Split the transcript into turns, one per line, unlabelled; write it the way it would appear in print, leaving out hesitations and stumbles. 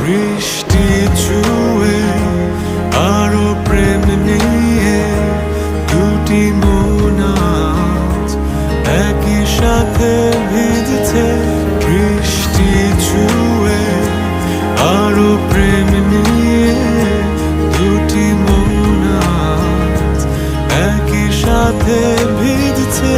বৃষ্টি ছুঁয়ে আরো প্রেম নিয়ে দুটি মন আজ একই সাথে ভিজছে। বৃষ্টি ছুঁয়ে আরো প্রেম নিয়ে দুটি মন আজ একই সাথে ভিজছে।